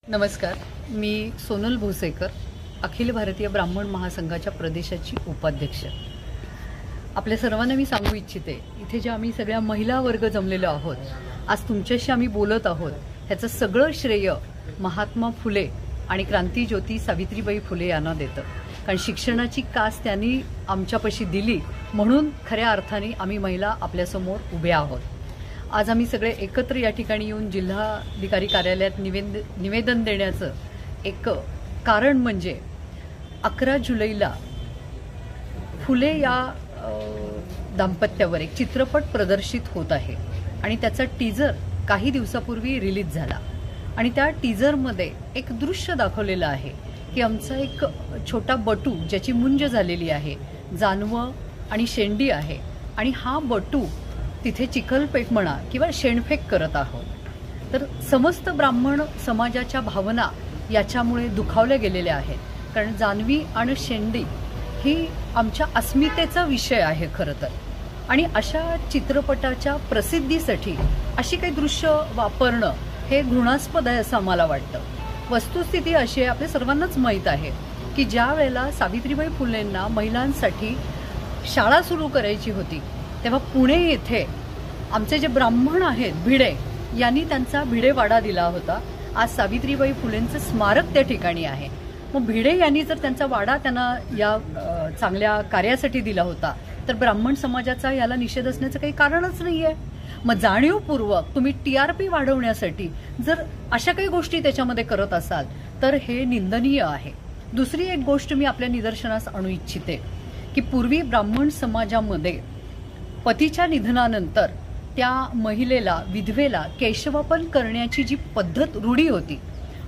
नमस्कार, मी सोनल भोसेकर, अखिल भारतीय ब्राह्मण महासंघाच्या प्रदेशाची उपाध्यक्ष. आपल्या सर्वांना मी सांगू इच्छिते, इथे जे आम्ही सगळ्या महिला वर्ग जमलेलो आहोत, आज तुमच्याशी आम्ही बोलत आहोत, ह्याचं सगळं श्रेय महात्मा फुले आणि क्रांतीज्योती सावित्रीबाई फुले यांना देतं. कारण शिक्षणाची कास त्यांनी आमच्यापाशी दिली, म्हणून खऱ्या अर्थाने आम्ही महिला आपल्यासमोर उभ्या आहोत. आज आम्ही सगळे एकत्र या ठिकाणी येऊन जिल्हाधिकारी कार्यालयात निवेदन देण्याचं एक कारण म्हणजे 11 जुलैला फुले या दाम्पत्यावर एक चित्रपट प्रदर्शित होत आहे आणि त्याचा टीजर काही दिवसापूर्वी रिलीज झाला आणि त्या टीजरमध्ये एक दृश्य दाखवलेलं आहे की आमचा एक छोटा बटू ज्याची मुंज झालेली आहे, जानवं आणि शेंडी आहे आणि हा बटू तिथे चिखलपेट म्हणा किंवा शेणफेक करत आहोत. तर समस्त ब्राह्मण समाजाच्या भावना याच्यामुळे दुखावल्या गेलेल्या आहेत. कारण जानवी आणि शेंडी ही आमच्या अस्मितेचा विषय आहे खरं तर. आणि अशा चित्रपटाच्या प्रसिद्धीसाठी अशी काही दृश्य वापरणं हे घृणास्पद आहे असं आम्हाला वाटतं. वस्तुस्थिती अशी आहे, आपल्या सर्वांनाच माहीत आहे की ज्या वेळेला सावित्रीबाई फुलेंना महिलांसाठी शाळा सुरू करायची होती तेव्हा पुणे येथे आमचे जे ब्राह्मण आहेत भिडे यांनी त्यांचा भिडेवाडा दिला होता. आज सावित्रीबाई फुलेंचं स्मारक त्या ठिकाणी आहे. मग भिडे यांनी जर त्यांचा वाडा त्यांना या चांगल्या कार्यासाठी दिला होता तर ब्राह्मण समाजाचा याला निषेध असण्याचं काही कारणच नाही आहे. मग जाणीवपूर्वक तुम्ही TRP वाढवण्यासाठी जर अशा काही गोष्टी त्याच्यामध्ये करत असाल तर हे निंदनीय आहे. दुसरी एक गोष्ट मी आपल्या निदर्शनास आणू इच्छिते की पूर्वी ब्राह्मण समाजामध्ये पतीच्या निधनानंतर त्या महिलेला, विधवेला केशवापन करण्याची जी पद्धत रूढी होती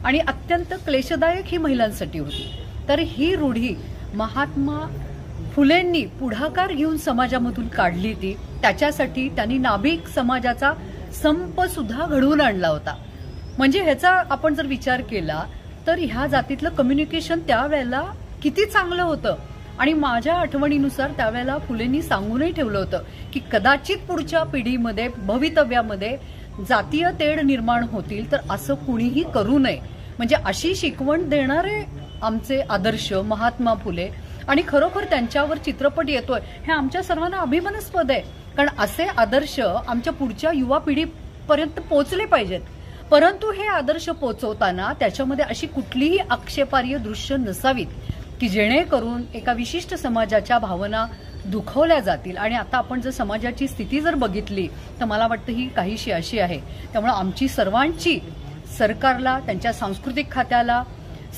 आणि अत्यंत क्लेशदायक ही महिलांसाठी होती, तर ही रूढी महात्मा फुलेंनी पुढाकार घेऊन समाजामधून काढली ती. त्याच्यासाठी त्यांनी नाभिक समाजाचा संप सुद्धा घडवून आणला होता. म्हणजे ह्याचा आपण जर विचार केला तर ह्या जातीतलं कम्युनिकेशन त्यावेळेला किती चांगलं होतं. आणि माझ्या आठवणीनुसार त्यावेळेला फुलेंनी सांगूनही ठेवलं होतं की कदाचित पुढच्या पिढीमध्ये भवितव्यामध्ये जातीय तेढ निर्माण होतील तर असं कुणीही करू नये. म्हणजे अशी शिकवण देणारे आमचे आदर्श महात्मा फुले आणि खरोखर त्यांच्यावर चित्रपट येतोय हे आमच्या सर्वांना अभिमानास्पद आहे. कारण असे आदर्श आमच्या पुढच्या युवा पिढीपर्यंत पोहोचले पाहिजेत. परंतु हे आदर्श पोहोचवताना त्याच्यामध्ये अशी कुठलीही आक्षेपार्ह दृश्य नसावीत की जेणेकरून एका विशिष्ट समाजाच्या भावना दुखावल्या जातील. आणि आता आपण जर समाजाची स्थिती जर बघितली तर मला वाटतं ही काहीशी अशी आहे. त्यामुळे आमची सर्वांची सरकारला, त्यांच्या सांस्कृतिक खात्याला,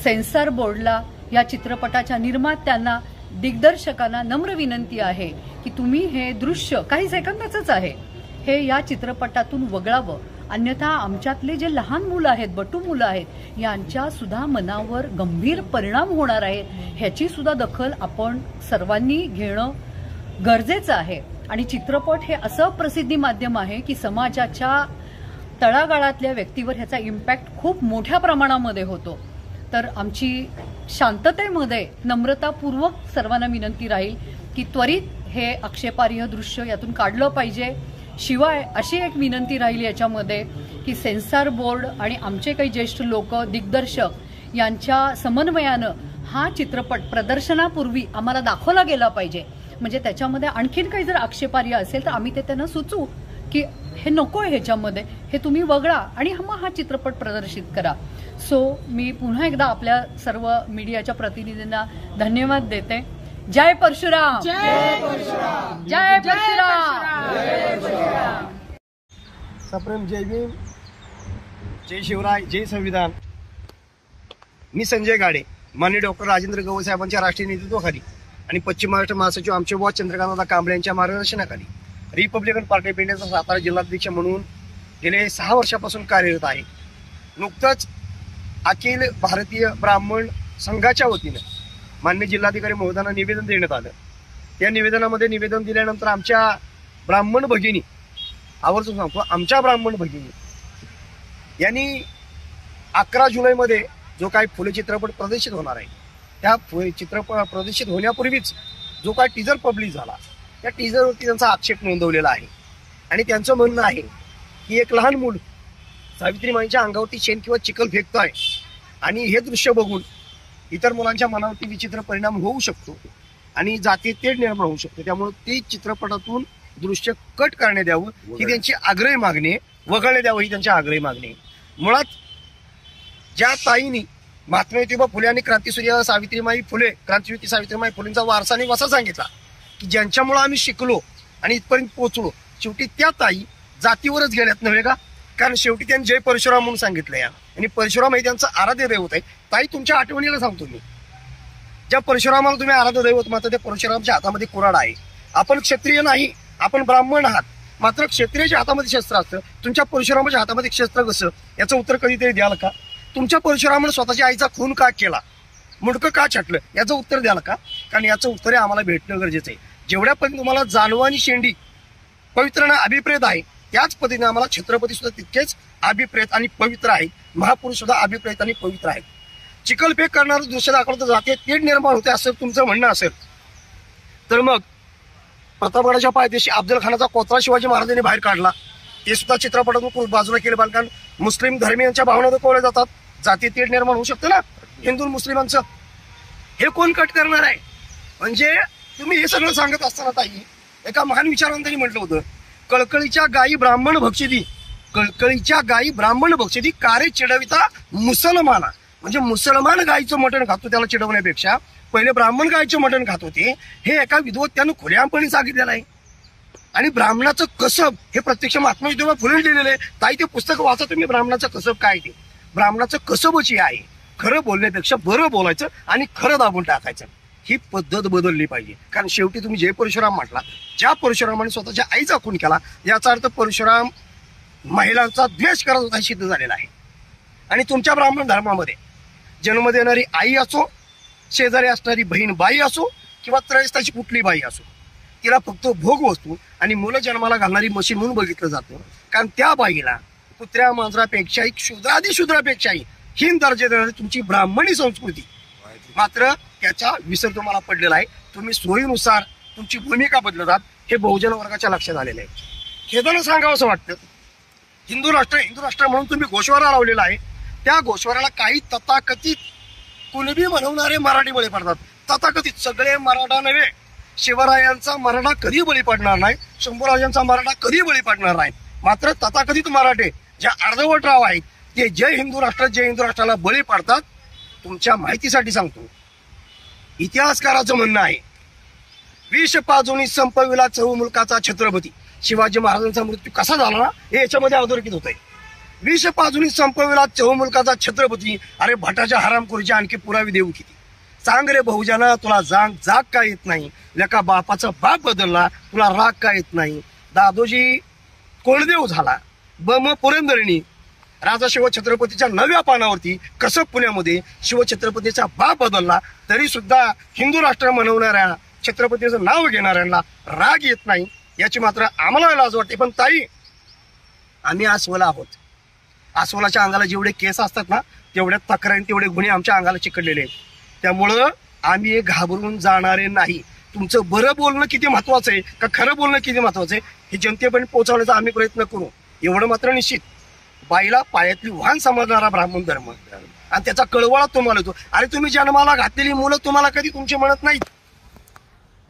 सेन्सॉर बोर्डला, या चित्रपटाच्या निर्मात्यांना, दिग्दर्शकांना नम्र विनंती आहे की तुम्ही हे दृश्य काही सेकंदाचंच आहे हे या चित्रपटातून वगळावं. अन्यथा आमच्यातले जे लहान मुलं आहेत, बटू मुलं आहेत, यांच्या सुद्धा मनावर गंभीर परिणाम होणार आहे. ह्याची सुद्धा दखल आपण सर्वांनी घेणं गरजेचं आहे. आणि चित्रपट हे असं प्रसिद्धी माध्यम आहे की समाजाच्या तळागाळातल्या व्यक्तीवर ह्याचा इम्पॅक्ट खूप मोठ्या प्रमाणामध्ये होतो. तर आमची शांततेमध्ये नम्रतापूर्वक सर्वांना विनंती राहील की त्वरित हे आक्षेपार्ह दृश्य यातून काढलं पाहिजे. शिवाय अशी एक विनंती राहिली याच्यामध्ये की सेन्सॉर बोर्ड आणि आमचे काही ज्येष्ठ लोक, दिग्दर्शक यांच्या समन्वयानं हा चित्रपट प्रदर्शनापूर्वी आम्हाला दाखवला गेला पाहिजे. म्हणजे त्याच्यामध्ये आणखीन काही जर आक्षेपार्ह असेल तर आम्ही ते त्यांना सुचवू की हे नको आहे, ह्याच्यामध्ये हे तुम्ही वगळा आणि मग हा चित्रपट प्रदर्शित करा. सो मी पुन्हा एकदा आपल्या सर्व मीडियाच्या प्रतिनिधींना धन्यवाद देते. जय परशुराम, जय परशुराम, जय परशुराम, जय परशुराम. सप्रेम जय भीम, जय शिवराय, जय संविधान. मी संजय गाडे, माननीय डॉक्टर राजेंद्र गवई साहेबांच्या राष्ट्रीय नेतृत्वाखाली आणि पश्चिम महाराष्ट्र महासचिव आमचे बॉस चंद्रकांत कांबळे यांच्या मार्गदर्शनाखाली रिपब्लिकन पार्टी ऑफ इंडियाचा सातारा जिल्हाध्यक्ष म्हणून गेले 6 वर्षापासून कार्यरत आहे. नुकतंच अखिल भारतीय ब्राह्मण संघाच्या वतीनं माननीय जिल्हाधिकारी महोदयांना निवेदन देण्यात आलं. त्या निवेदनामध्ये निवेदन दिल्यानंतर आमच्या ब्राह्मण भगिनी, आवर्जून सांगतो, आमच्या ब्राह्मण भगिनी यांनी 11 जुलैमध्ये जो काही फुले चित्रपट प्रदर्शित होणार आहे त्या चित्रपट प्रदर्शित होण्यापूर्वीच जो काही टीजर पब्लिश झाला त्या टीजरवरती त्यांचा आक्षेप नोंदवलेला आहे. आणि त्यांचं म्हणणं आहे की एक लहान मूल सावित्रीमाईंच्या अंगावरती शेण किंवा चिखल फेकतोय आणि हे दृश्य बघून इतर मुलांच्या मनावरती विचित्र परिणाम होऊ शकतो आणि जाती तेढ निर्माण होऊ शकते. त्यामुळे ते चित्रपटातून दृश्य कट करण्यात यावं ही त्यांची आग्रही मागणी आहे, वगळण्यात यावं ही त्यांची आग्रही मागणी आहे. मुळात ज्या ताईंनी महात्मा ज्योतिबा फुले आणि क्रांतीसूर्य सावित्रीबाई फुले, क्रांतिज्योती सावित्रीबाई फुलेंचा वारसा आणि वसा सांगितला की ज्यांच्यामुळे आम्ही शिकलो आणि इथपर्यंत पोहोचलो, शेवटी त्या ताई जातीवरच गेल्यात नव्हे का? कारण शेवटी त्यांनी जय परशुराम म्हणून सांगितलं या, आणि परशुराम हे त्यांचं आराध्य दैवत आहे. ताई तुमच्या आठवणीला सांगतो मी, ज्या परशुरामाला तुम्ही आराध्य दैवत मात्र त्या परशुरामच्या हातामध्ये कुऱ्हाड आहे. आपण क्षत्रिय नाही, आपण ब्राह्मण आहात, मात्र क्षत्रियाच्या हातामध्ये शस्त्र असतं, तुमच्या परशुरामाच्या हातामध्ये शस्त्र कसं? याचं उत्तर कधीतरी द्याल का? तुमच्या परशुरामाने स्वतःच्या आईचा खून का केला, मुडकं का छाटलं, याचं उत्तर द्याल का? कारण याचं उत्तर आम्हाला भेटणं गरजेचं आहे. जेवढ्यापर्यंत तुम्हाला जानवा आणि शेंडी पवित्र अभिप्रेत आहे, त्याच पद्धतीने आम्हाला छत्रपती सुद्धा तितकेच अभिप्रेत आणि पवित्र आहेत, महापुरुष सुद्धा अभिप्रेत आणि पवित्र आहेत. चिखलफेक करणारं दृश्य दाखवलं जाते, तेढ निर्माण होते असं तुमचं म्हणणं असेल तर मग प्रतापगडाच्या पायथ्याशी अफजल खानाचा कोथळा शिवाजी महाराजांनी बाहेर काढला, ते सुद्धा चित्रपटातून बाजूला केलं पाहिजे. कारण मुस्लिम धर्मीयांच्या भावना दाखवल्या जातात, जाती तेढ निर्माण होऊ शकतं ना हिंदू मुस्लिमांचं. हे कोण कट करणार आहे? म्हणजे तुम्ही हे सगळं सांगत असताना ताई, एका महान विचारवंतांनी म्हटलं होतं, कळकळीच्या गायी ब्राह्मण भक्षिती, कळकळीच्या गायी ब्राह्मण भक्षिती, कारे चिडविता मुसलमाना. म्हणजे मुसलमान गायीचं मटण खातो त्याला चिडवण्यापेक्षा पहिले ब्राह्मण गायीचं मटण खात होते, हे एका विद्वत्त्यानं खुलेआमपणे सांगितलेलं आहे. आणि ब्राह्मणाचं कसब हे प्रत्यक्ष महात्मा ज्योतिबा फुले लिहिलेलं आहे. ताई ते पुस्तक वाचा तुम्ही, ब्राह्मणाचं कसब काय ते. ब्राह्मणाचं कसबच आहे, खरं बोलण्यापेक्षा बरं बोलायचं आणि खरं दाबून टाकायचं. ही पद्धत बदलली पाहिजे. कारण शेवटी तुम्ही जय परशुराम म्हटला, ज्या परशुरामाने स्वतःच्या आईचा खून केला, याचा अर्थ परशुराम महिलांचा द्वेष करत होता सिद्ध झालेला आहे. आणि तुमच्या ब्राह्मण धर्मामध्ये जन्म देणारी आई असो, शेजारी असणारी बहीण बाई असो, किंवा त्रयस्थाची कुठली बाई असो, तिला फक्त भोग वस्तू आणि मुलं जन्माला घालणारी मशीन म्हणून बघितलं जातं. कारण त्या बाईला कुत्र्या मांजरापेक्षाही, शूद्रादी शूद्रापेक्षाही हीन दर्जा देणारी तुमची ब्राह्मणी संस्कृती, मात्र त्याचा विसर तुम्हाला पडलेला आहे. तुम्ही सोयीनुसार तुमची भूमिका बदलतात, हे बहुजन वर्गाच्या लक्षात आलेलं आहे. खेदानं सांगावं असं वाटतं, हिंदू राष्ट्र म्हणून तुम्ही गोषवारा लावलेला आहे, त्या गोषवाऱ्याला काही तथाकथित कुणबी म्हणवणारे मराठी बळी पडतात. तथाकथित सगळे मराठा नव्हे. शिवरायांचा मराठा कधी बळी पडणार नाही, शंभूराजांचा मराठा कधी बळी पडणार नाही. मात्र तथाकथित मराठे ज्या अर्धवट राव आहेत ते जय हिंदू राष्ट्राला बळी पडतात. तुमच्या माहितीसाठी सांगतो, इतिहासकाराचं म्हणणं आहे, विष पाजून संपविला चहूमुलकाचा छत्रपती. शिवाजी महाराजांचा मृत्यू कसा झाला ना, हे याच्यामध्ये अधोरेखित होत आहे. विष पाजून संपविला चहूमुलकाचा छत्रपती. अरे भटाच्या हरामखोरीचे आणखी पुरावे देऊ किती? सांग रे बहुजना, तुला जाग का येत नाही? लेका बापाचा बाप बदलला, तुला राग का येत नाही? दादोजी कोळदेव झाला, बम पुरंदरणी, राजा शिवछत्रपतीच्या 9व्या पानावरती कसब पुण्यामध्ये शिवछत्रपतीचा बाप बदलला, तरी सुद्धा हिंदू राष्ट्र म्हणवणाऱ्या, छत्रपतीचं नाव घेणाऱ्यांना राग येत नाही. याची मात्र आम्हाला लाज वाटते. पण ताई, आम्ही अस्वल आहोत. अस्वलाच्या अंगाला जेवढे केस असतात ना, तेवढ्या तक्रारी, तेवढे गुन्हे आमच्या अंगाला चिकटलेले आहेत. त्यामुळं आम्ही घाबरून जाणारे नाही. तुमचं बरं बोलणं किती महत्वाचं आहे का खरं बोलणं किती महत्वाचं आहे हे जनतेपर्यंत पोहोचवण्याचा आम्ही प्रयत्न करू. एवढं मात्र निश्चित, बाईला पायातली वाहन समजणारा ब्राह्मण धर्म आणि त्याचा कळवळा तुम्हाला येतो. अरे तुम्ही जन्माला घातलेली मुलं तुम्हाला कधी तुमची म्हणत नाहीत.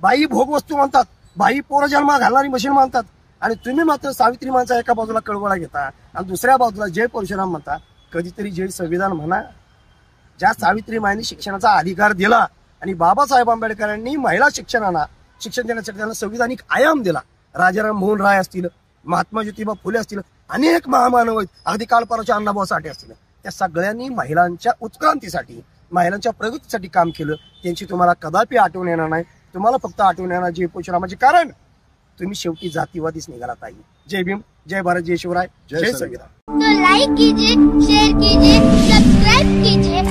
बाई भोगवस्तू म्हणतात, बाई पोरं जन्माला घालणारी मशीन मानतात, आणि तुम्ही मात्र सावित्री माणसा एका बाजूला कळवळा घेता आणि दुसऱ्या बाजूला जय परशुराम म्हणता. कधीतरी जय संविधान म्हणा. ज्या सावित्रीमाईंनी शिक्षणाचा अधिकार दिला आणि बाबासाहेब आंबेडकरांनी महिला शिक्षणाला शिक्षण देण्यासाठी त्यांना संविधानिक आयाम दिला. राजाराम मोहन राय असतील, महात्मा ज्योतिबा फुले असतील, अनेक महामानव आहेत, अगदी कालपाराच्या अण्णाभाऊ साठे असतील, त्या सगळ्यांनी महिलांच्या उत्क्रांतीसाठी, महिलांच्या प्रगतीसाठी काम केलं. त्यांची तुम्हाला कदापि आठवण येणार नाही. तुम्हाला फक्त आठवण येणार जय परशुरामाचे. कारण तुम्ही शेवटी जातीवादीच निघाला ताई. जय भीम, जय भारत, जय शिवराय, जय संविधान. तो लाइक कीजिए, शेयर कीजिए, सब्सक्राइब कीजिए